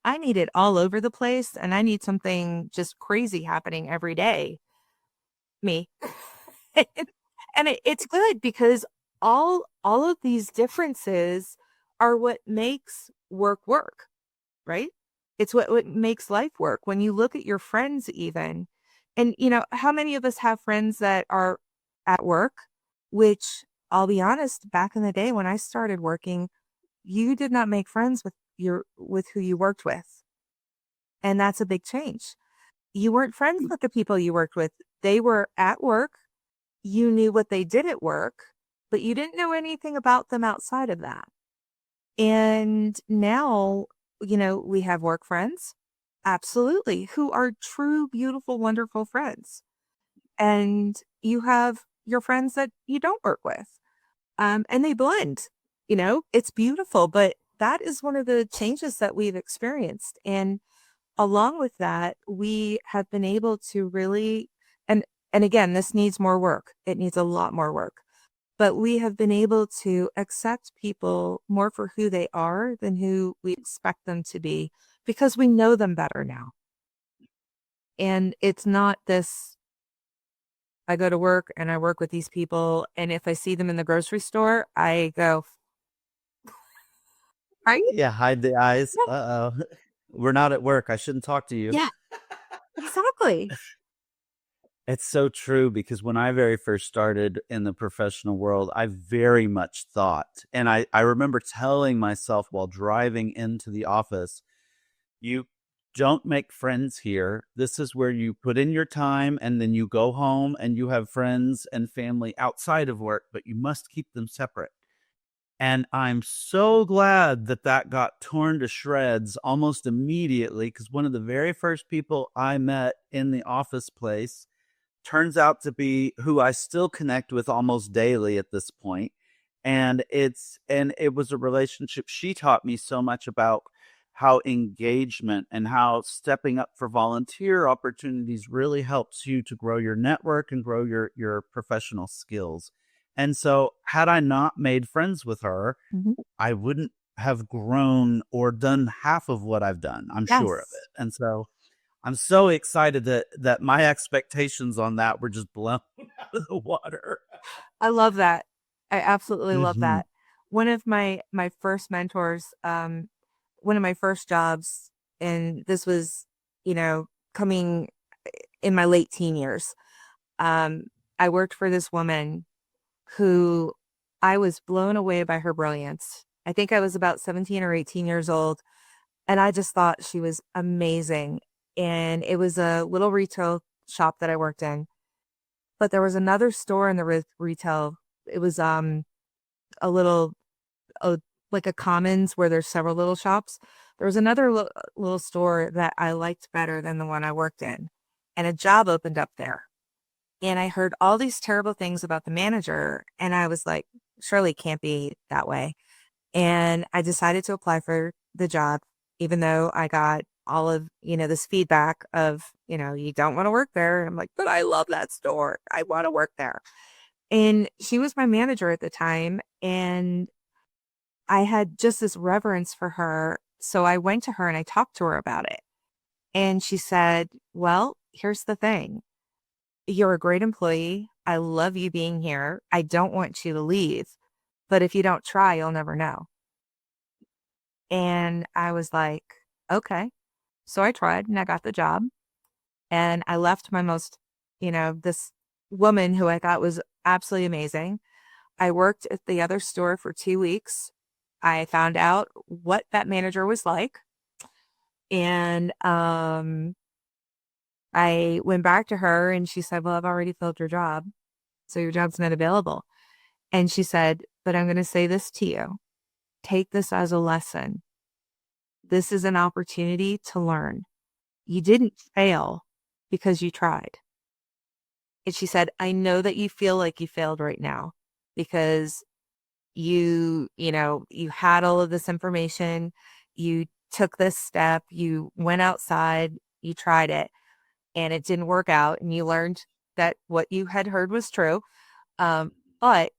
I need it all over the place and I need something just crazy happening every day. Me. And it's good because all of these differences are what makes work work, right? It's what makes life work. When you look at your friends even, and how many of us have friends that are at work, which I'll be honest, back in the day when I started working, you did not make friends with who you worked with. And that's a big change. You weren't friends with the people you worked with. They were at work. You knew what they did at work, but you didn't know anything about them outside of that. And now, we have work friends, absolutely, who are true, beautiful, wonderful friends. And you have your friends that you don't work with, and they blend. It's beautiful, but that is one of the changes that we've experienced. And along with that, we have been able to really, and again, this needs more work. It needs a lot more work. But we have been able to accept people more for who they are than who we expect them to be because we know them better now. And it's not this, I go to work and I work with these people. And if I see them in the grocery store, I go, are you? Yeah, hide the eyes. Uh-oh. We're not at work. I shouldn't talk to you. Yeah, exactly. It's so true because when I very first started in the professional world, I very much thought, and I remember telling myself while driving into the office, you don't make friends here. This is where you put in your time and then you go home and you have friends and family outside of work, but you must keep them separate. And I'm so glad that that got torn to shreds almost immediately because one of the very first people I met in the office place turns out to be who I still connect with almost daily at this point. And it was a relationship. She taught me so much about how engagement and how stepping up for volunteer opportunities really helps you to grow your network and grow your professional skills. And so had I not made friends with her, Mhm. I wouldn't have grown or done half of what I've done. I'm sure of Yes. it. And so I'm so excited that my expectations on that were just blown out of the water. I love that. I absolutely love Mhm. that. One of my first mentors, one of my first jobs, and this was, coming in my late teen years. Um, I worked for this woman who I was blown away by her brilliance. I think I was about 17 or 18 years old, and I just thought she was amazing. And it was a little retail shop that I worked in, but there was another store in the retail. It was a little uh, like a commons where there's several little shops. There was another little store that I liked better than the one I worked in, and a job opened up there. And I heard all these terrible things about the manager, and I was like, surely it can't be that way. And I decided to apply for the job, even though I got all of, this feedback of, you don't want to work there. And I'm like, but I love that store. I want to work there. And she was my manager at the time. And I had just this reverence for her. So I went to her and I talked to her about it. And she said, well, here's the thing. You're a great employee. I love you being here. I don't want you to leave. But if you don't try, you'll never know. And I was like, okay. So I tried and I got the job and I left my this woman who I thought was absolutely amazing. I worked at the other store for 2 weeks. I found out what that manager was like. And I went back to her and she said, well, I've already filled your job. So your job's not available. And she said, but I'm going to say this to you. Take this as a lesson. This is an opportunity to learn. You didn't fail because you tried. And she said, I know that you feel like you failed right now, because you had all of this information, you took this step, you went outside, you tried it, and it didn't work out, and you learned that what you had heard was true. Um, but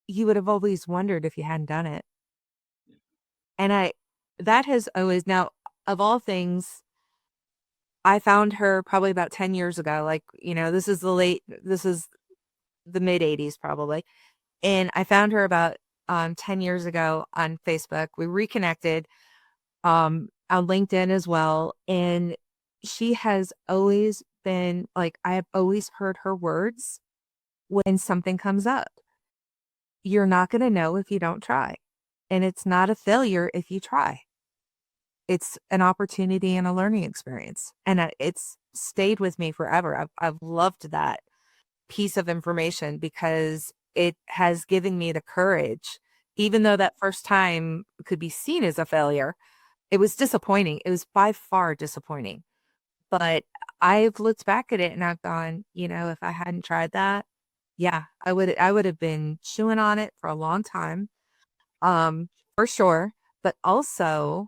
you would have always wondered if you hadn't done it. And that has always, now, of all things, I found her probably about 10 years ago. Like, this is the mid 80s probably. And I found her about 10 years ago on Facebook. We reconnected on LinkedIn as well. And she has always been like, I have always heard her words when something comes up. You're not going to know if you don't try. And it's not a failure if you try. It's an opportunity and a learning experience. And it's stayed with me forever. I've loved that piece of information because it has given me the courage, even though that first time could be seen as a failure. It was disappointing. It was by far disappointing. But I've looked back at it and I've gone, if I hadn't tried that, yeah, I would have been chewing on it for a long time. For sure. But also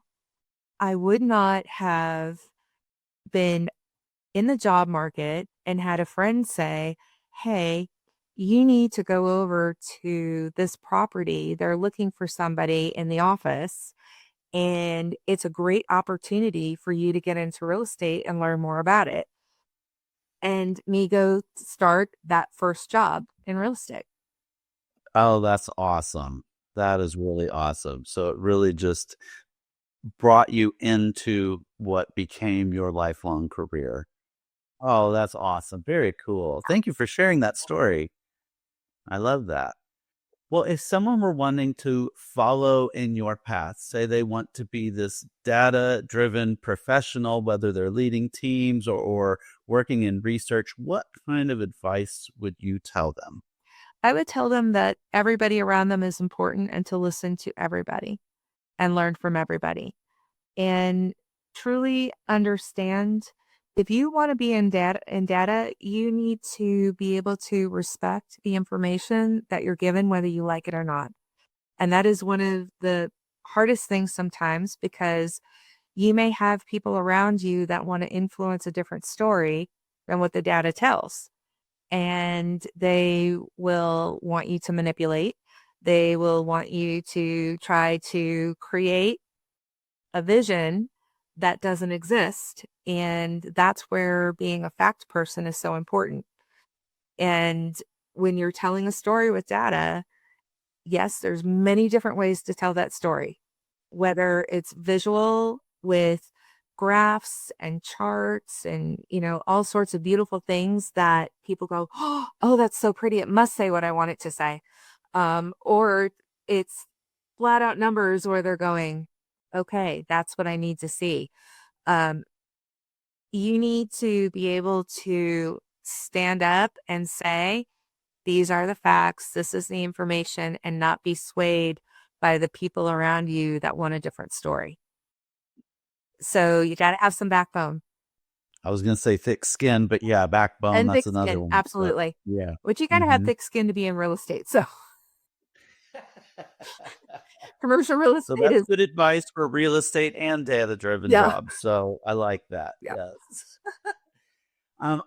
I would not have been in the job market and had a friend say, "Hey, you need to go over to this property. They're looking for somebody in the office, and it's a great opportunity for you to get into real estate and learn more about it." And me go start that first job in real estate. Oh, that's awesome. That is really awesome. So it really just brought you into what became your lifelong career. Oh, that's awesome. Very cool. Thank you for sharing that story. I love that. Well, if someone were wanting to follow in your path, say they want to be this data driven professional, whether they're leading teams or working in research, what kind of advice would you tell them? I would tell them that everybody around them is important and to listen to everybody and learn from everybody and truly understand, if you want to be in data, you need to be able to respect the information that you're given, whether you like it or not. And that is one of the hardest things sometimes, because you may have people around you that want to influence a different story than what the data tells. And they will want you to manipulate. They will want you to try to create a vision that doesn't exist. And that's where being a fact person is so important. And when you're telling a story with data, yes, there's many different ways to tell that story, whether it's visual with graphs and charts and, all sorts of beautiful things that people go, "Oh, that's so pretty. It must say what I want it to say." Or it's flat out numbers where they're going, "Okay, that's what I need to see." Um, you need to be able to stand up and say, "These are the facts, this is the information," and not be swayed by the people around you that want a different story. So you got to have some backbone I was going to say thick skin, but yeah, backbone, and that's thick another skin. one. But Absolutely. yeah. But you got to have hmm thick skin to be in real estate. So commercial real So estate that's is, good advice for real estate and data driven yeah, jobs. So I like that. yeah. Yes.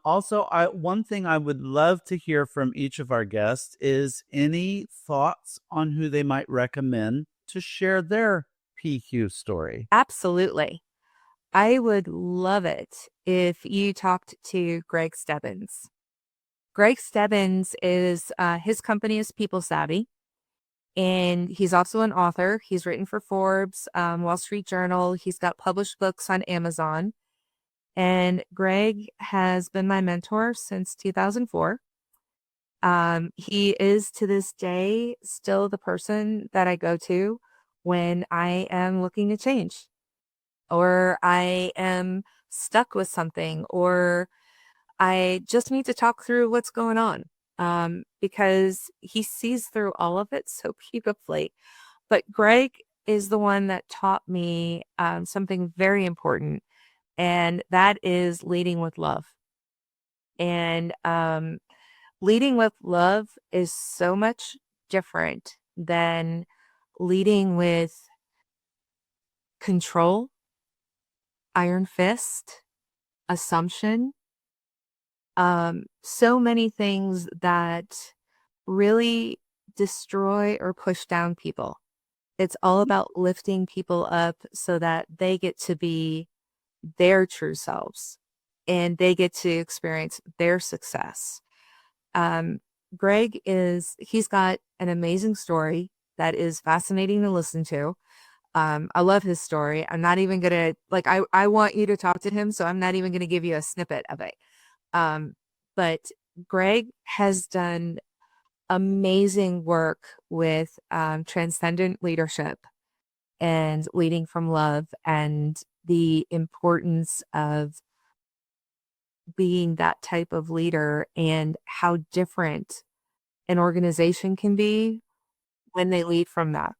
Also, one thing I would love to hear from each of our guests is any thoughts on who they might recommend to share their PQ story. Absolutely. I would love it if you talked to Greg Stebbins. Greg Stebbins is, his company is People Savvy. And he's also an author. He's written for Forbes, Wall Street Journal. He's got published books on Amazon. And Greg has been my mentor since 2004. He is to this day still the person that I go to when I am looking to change, or I am stuck with something, or I just need to talk through what's going on. Because he sees through all of it so beautifully. But Greg is the one that taught me something very important, and that is leading with love. And leading with love is so much different than leading with control, iron fist, assumption, so many things that really destroy or push down people. It's all about lifting people up so that they get to be their true selves and they get to experience their success. Um, he's got an amazing story that is fascinating to listen to. I love his story. I'm not even gonna I want you to talk to him, so I'm not even gonna give you a snippet of it. Um, but Greg has done amazing work with transcendent leadership and leading from love and the importance of being that type of leader and how different an organization can be when they lead from that.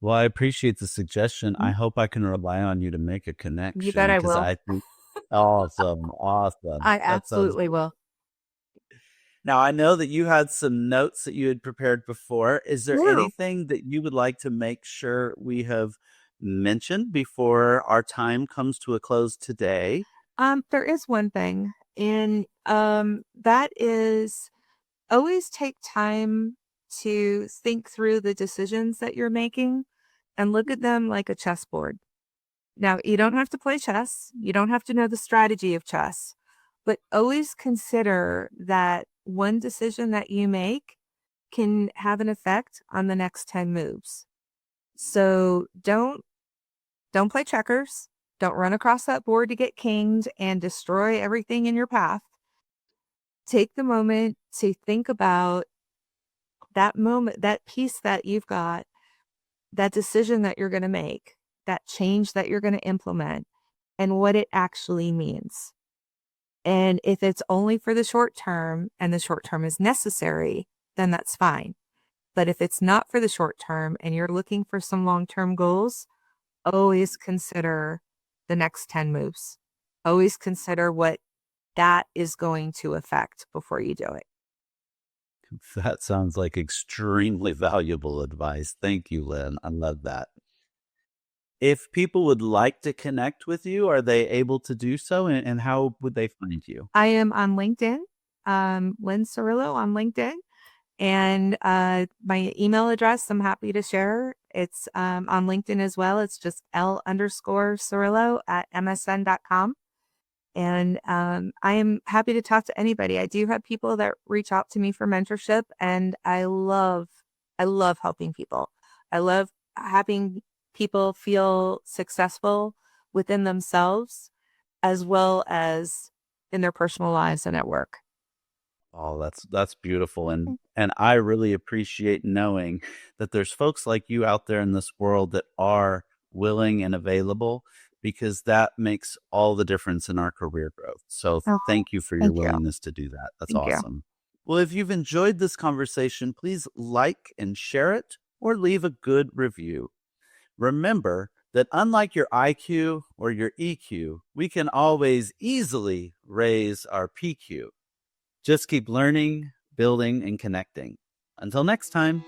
Well, I appreciate the suggestion. I Mhm. hope I can rely on you to make a You bet connection I because will. I think awesome, awesome. I That sounds absolutely will. now I know that you had some notes that you had prepared before. Is there Yeah. anything that you would like to make sure we have mentioned before our time comes to a close today? There is one thing, and that is always take time to think through the decisions that you're making and look at them like a chessboard. Now, you don't have to play chess, you don't have to know the strategy of chess, but always consider that one decision that you make can have an effect on the next 10 moves. So don't play checkers. Don't run across that board to get kinged and destroy everything in your path. Take the moment to think about that moment, that piece that you've got, that decision that you're going to make, that change that you're going to implement, and what it actually means. And if it's only for the short term and the short term is necessary, then that's fine. But if it's not for the short term and you're looking for some long term goals, always consider the next 10 moves. Always consider what that is going to affect before you do it. That sounds like extremely valuable advice. Thank you, Lynn. I love that. If people would like to connect with you, are they able to do so? And how would they find you? I am on LinkedIn, Lynn Cirillo on LinkedIn. And my email address, I'm happy to share. It's on LinkedIn as well. It's just L_Cirillo at MSN.com. And I am happy to talk to anybody. I do have people that reach out to me for mentorship, and I love helping people. I love having people feel successful within themselves as well as in their personal lives and at work. Oh, that's beautiful, and I really appreciate knowing that there's folks like you out there in this world that are willing and available because that makes all the difference in our career growth. So Oh, thank you for your thank you. willingness to do that. That's Thank you. awesome. Well, if you've enjoyed this conversation, please like and share it or leave a good review. Remember that unlike your IQ or your EQ, we can always easily raise our PQ. Just keep learning, building, and connecting. Until next time.